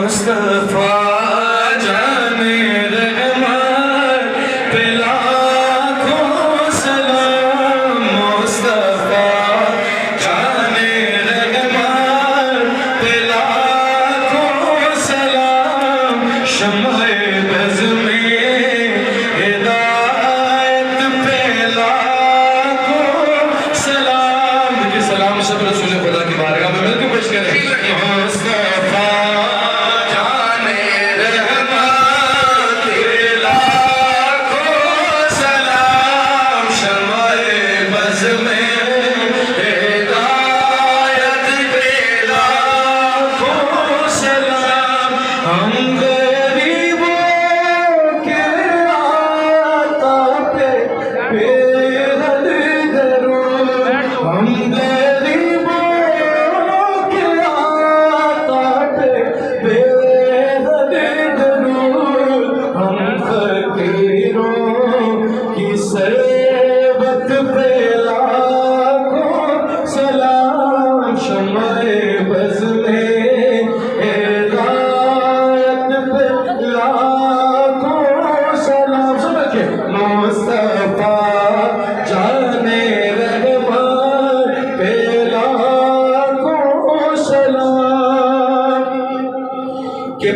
مصطفیٰ جانے رحمت پہ لاکھوں سلام، مصطفیٰ جانے رحمت پہ لاکھوں سلام، شمع بز میں ہدایت پہ لاکھوں سلام۔ یہ سلام سب رسول خدا کی بارگاہ میں مل کے پیش کریں۔ مصطفیٰ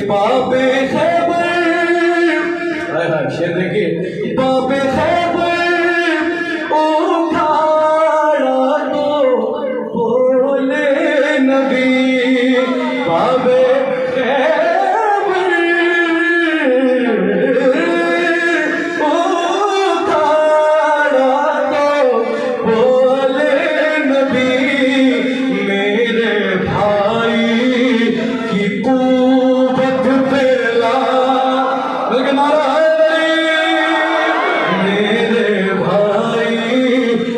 باب خیبر، شیر دیکھیے، باب خیبر اٹھایا تو بولے نبی، باب خیبر اٹھایا تو بولے نبی، میرے بھائی کی میرے بھائی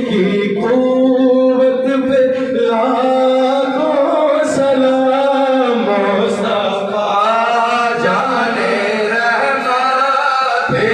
کی قوت پہ لاکھوں سلام، مصطفیٰ جانے رحمت پہ